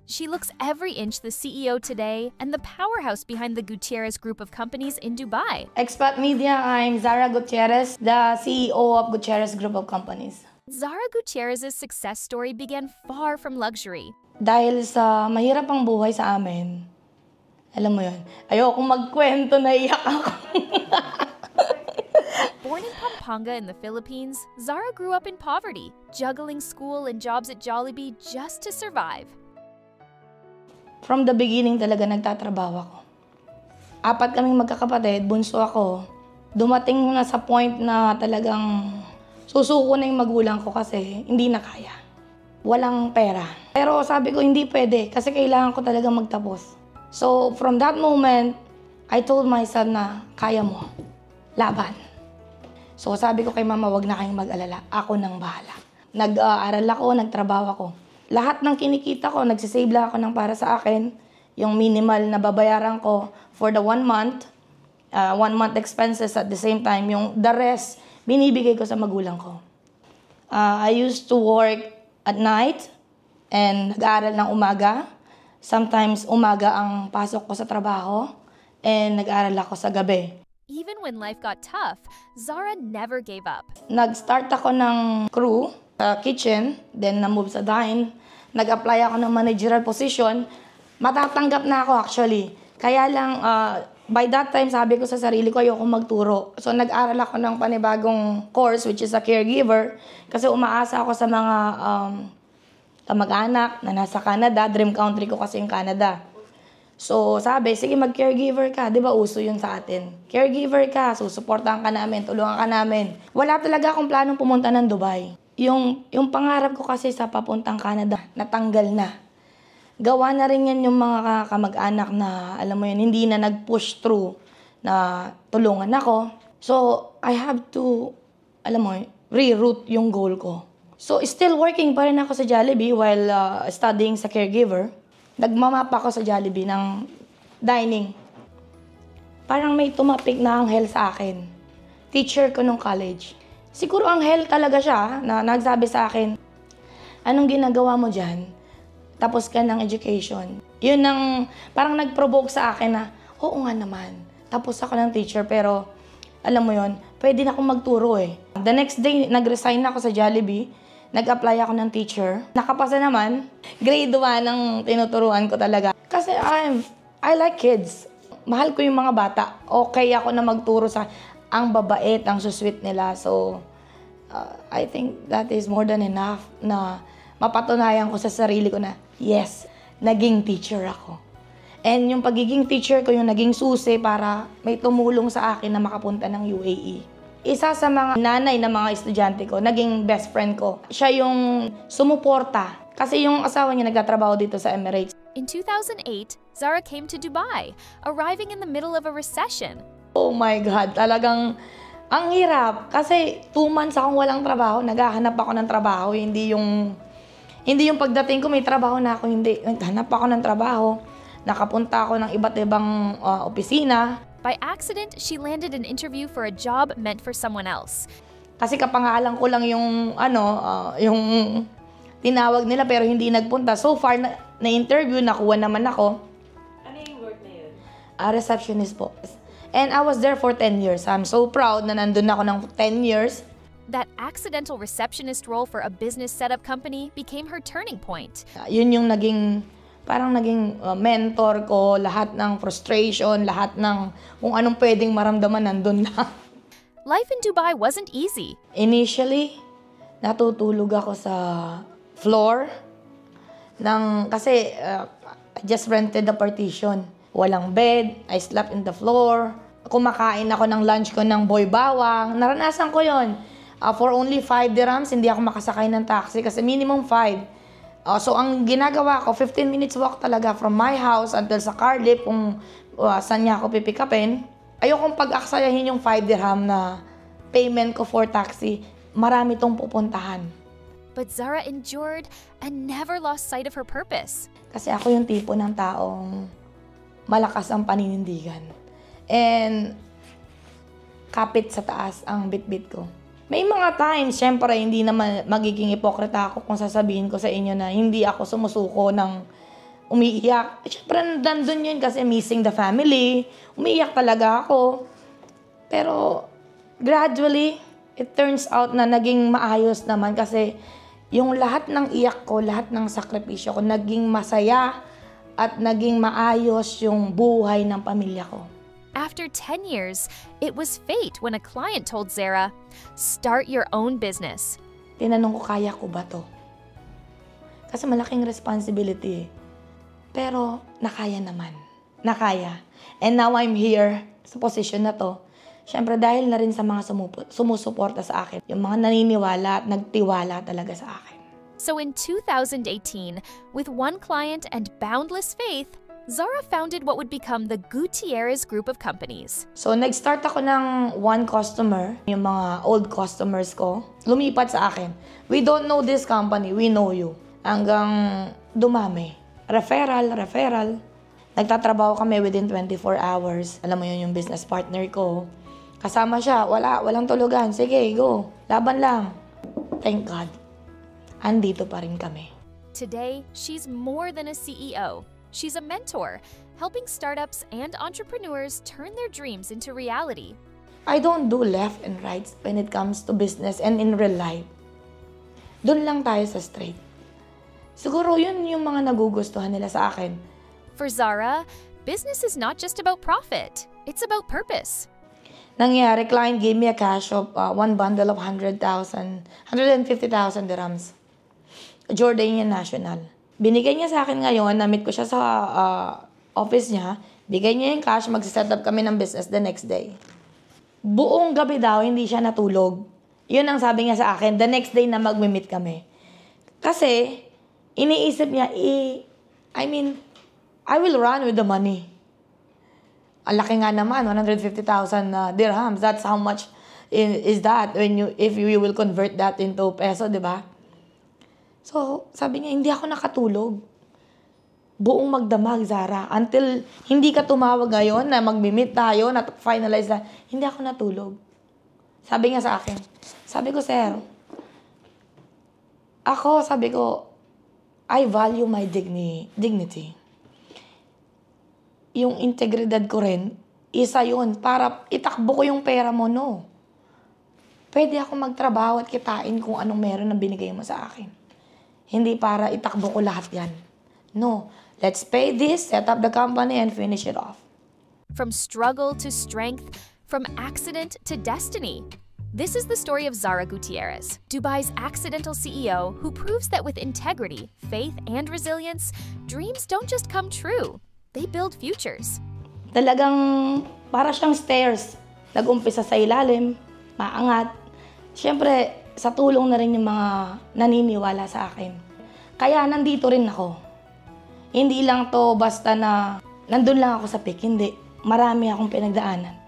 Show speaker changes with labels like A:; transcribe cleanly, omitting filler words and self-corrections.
A: She looks every inch the CEO today and the powerhouse behind the Gutierrez Group of companies in Dubai.
B: Expat Media, I'm Zara Gutierrez, the CEO of Gutierrez Group of Companies.
A: Zara Gutierrez's success story began far from luxury.
B: Dahil sa mahirap ang buhay sa amin, alam mo yun, ayokong magkwento, naiyak ako.
A: Born in Pampanga in the Philippines, Zara grew up in poverty, juggling school and jobs at Jollibee just to survive.
B: From the beginning talaga nagtatrabaho ako. 4 kaming magkakapatid, bunso ako. Dumating na sa point na talagang susuko na yung magulang ko kasi hindi na kaya. Walang pera. Pero sabi ko hindi pwede kasi kailangan ko talaga magtapos. So from that moment, I told myself na kaya mo. Laban. So sabi ko kay mama, wag na kayong mag-alala. Ako nang bahala. Nag-aaral ako, nagtrabaho ako. Lahat ng kinikita ko, nagsisave lang ako ng para sa akin. Yung minimal na babayaran ko for the 1 month, 1 month expenses at the same time. Yung the rest, binibigay ko sa magulang ko. I used to work at night and nag-aaral ng umaga. Sometimes umaga ang pasok ko sa trabaho and nag-aaral ako sa gabi.
A: Even when life got tough, Zara never gave up.
B: Nag-start ako ng crew sa kitchen, then na-move sa dine. Nag-apply ako ng managerial position. Matatanggap na ako actually. Kaya lang, by that time, sabi ko sa sarili ko, ayoko magturo. So nag-aral ako ng panibagong course, which is a caregiver. Kasi umaasa ako sa mga kamag-anak na nasa Canada. Dream country ko kasi yung Canada. So sabi, sige mag-caregiver ka. Di ba uso yun sa atin? Caregiver ka, susuportahan ka namin, tulungan ka namin. Wala talaga akong planong pumunta ng Dubai. Yung pangarap ko kasi sa papuntang Canada, natanggal na. Gawa na rin yan yung mga kamag-anak na, alam mo yun, hindi na nag-push through na tulungan ako. So, I have to, alam mo, reroute yung goal ko. So, still working pa rin ako sa Jollibee while studying sa caregiver. Nagmamap ako sa Jollibee ng dining. Parang may tumapik na anghel sa akin. Teacher ko nung college. Siguro anghel talaga siya na nagsabi sa akin, anong ginagawa mo dyan? Tapos ka ng education. Yun ang parang nag-provoke sa akin na, oo nga naman. Tapos ako ng teacher pero alam mo yun, pwede na akong magturo eh. The next day, nag-resign ako sa Jollibee. Nag-apply ako ng teacher. Nakapasa naman. Grade 1 ang tinuturuan ko talaga. Kasi I like kids. Mahal ko yung mga bata. Okay ako na magturo sa ang babait, ang susweet nila. So, I think that is more than enough na mapatunayan ko sa sarili ko na, yes, naging teacher ako. And yung pagiging teacher ko, yung naging susi para may tumulong sa akin na makapunta ng UAE. Isa sa mga nanay na mga estudyante ko, naging best friend ko. Siya yung sumuporta. Kasi yung asawa niya nagtatrabaho dito sa Emirates.
A: In 2008, Zara came to Dubai, arriving in the middle of a recession.
B: Oh my God, talagang ang hirap. Kasi 2 months akong walang trabaho, naghahanap ako ng trabaho. Hindi yung pagdating ko may trabaho na ako, hindi. Naghanap ako ng trabaho. Nakapunta ako ng iba't ibang opisina.
A: By accident, she landed an interview for a job meant for someone else.
B: Kasi kapangalan ko lang yung yung tinawag nila pero hindi nagpunta. So far na-interview, nakuha naman ako.
C: Ano yung work na yun?
B: Receptionist po. And I was there for 10 years. I'm so proud na nandun ako ng 10 years.
A: That accidental receptionist role for a business setup company became her turning point.
B: Yun yung naging mentor ko, lahat ng frustration, lahat ng kung anong pwedeng maramdaman nandun na.
A: Life in Dubai wasn't easy.
B: Initially, natutulog ako sa floor kasi I just rented the partition. Walang bed, I slept in the floor. Kumakain ako ng lunch ko ng boy bawang. Naranasan ko yon. For only 5 dirhams, hindi ako makasakay ng taxi kasi minimum 5. So, ang ginagawa ko, 15 minutes walk talaga from my house until sa car lift kung saan niya ako pipikapin. Ayokong pag-aksayahin yung 5 dirham na payment ko for taxi. Marami tong pupuntahan.
A: But Zara endured and never lost sight of her purpose.
B: Kasi ako yung tipo ng taong malakas ang paninindigan. And kapit sa taas ang bit-bit ko. May mga times, syempre, hindi naman magiging ipokrita ako kung sasabihin ko sa inyo na hindi ako sumusuko ng umiiyak. Siyempre, nandun yun kasi missing the family. Umiiyak talaga ako. Pero, gradually, it turns out na naging maayos naman kasi yung lahat ng iyak ko, lahat ng sakripisyo ko, naging masaya at naging maayos yung buhay ng pamilya ko.
A: After 10 years, it was fate when a client told Zara, "Start your own business."
B: Tinanong ko, kaya ko ba to? Kasi malaking responsibility eh. Pero, nakaya naman. Nakaya. And now I'm here sa position na to. Siyempre, dahil na rin sa mga sumusuporta sa akin. Yung mga naniniwala at nagtiwala talaga sa akin.
A: So in 2018, with one client and boundless faith, Zara founded what would become the Gutierrez Group of Companies.
B: So, nag-start ako ng one customer, yung mga old customers ko, lumipat sa akin. We don't know this company, we know you. Hanggang dumami. Referral. Nagtatrabaho kami within 24 hours. Alam mo yun yung business partner ko. Kasama siya, walang tulugan. Sige, go. Laban lang. Thank God. Andito pa rin kami.
A: Today, she's more than a CEO. She's a mentor, helping startups and entrepreneurs turn their dreams into reality.
B: I don't do left and rights when it comes to business and in real life. Doon lang tayo sa straight. Siguro yun yung mga nagugustuhan nila sa akin.
A: For Zara, business is not just about profit, it's about purpose.
B: Nangyari, client gave me a cash of one bundle of 150,000 dirhams. Jordanian national. Binigay niya sa akin ngayon, na-meet ko siya sa office niya. Bigay niya yung cash, mag-set up kami ng business the next day. Buong gabi daw, hindi siya natulog. Yun ang sabi niya sa akin, the next day na mag-meet kami. Kasi, iniisip niya, I will run with the money. Ang laki nga naman, 150,000 dirhams. That's how much is that if you will convert that into peso, di ba? So, sabi niya, hindi ako nakatulog. Buong magdamag, Zara. Until hindi ka tumawag ngayon na mag-meet tayo, na finalize na, hindi ako natulog. Sabi niya sa akin. Sabi ko, sir, sabi ko, I value my dignity. Yung integridad ko rin, isa yun. Para itakbo ko yung pera mo, no. Pwede ako magtrabaho at kitain kung anong meron na binigay mo sa akin. Hindi para itakbo ko lahat yan. No. Let's pay this, set up the company, and finish it off.
A: From struggle to strength, from accident to destiny. This is the story of Zara Gutierrez, Dubai's accidental CEO who proves that with integrity, faith, and resilience, dreams don't just come true. They build futures.
B: Talagang para siyang stairs. Nag-umpisa sa ilalim, maangat. Siyempre, sa tulong na rin yung mga naniniwala sa akin. Kaya nandito rin ako. Hindi lang to basta na nandun lang ako sa peak. Hindi. Marami akong pinagdaanan.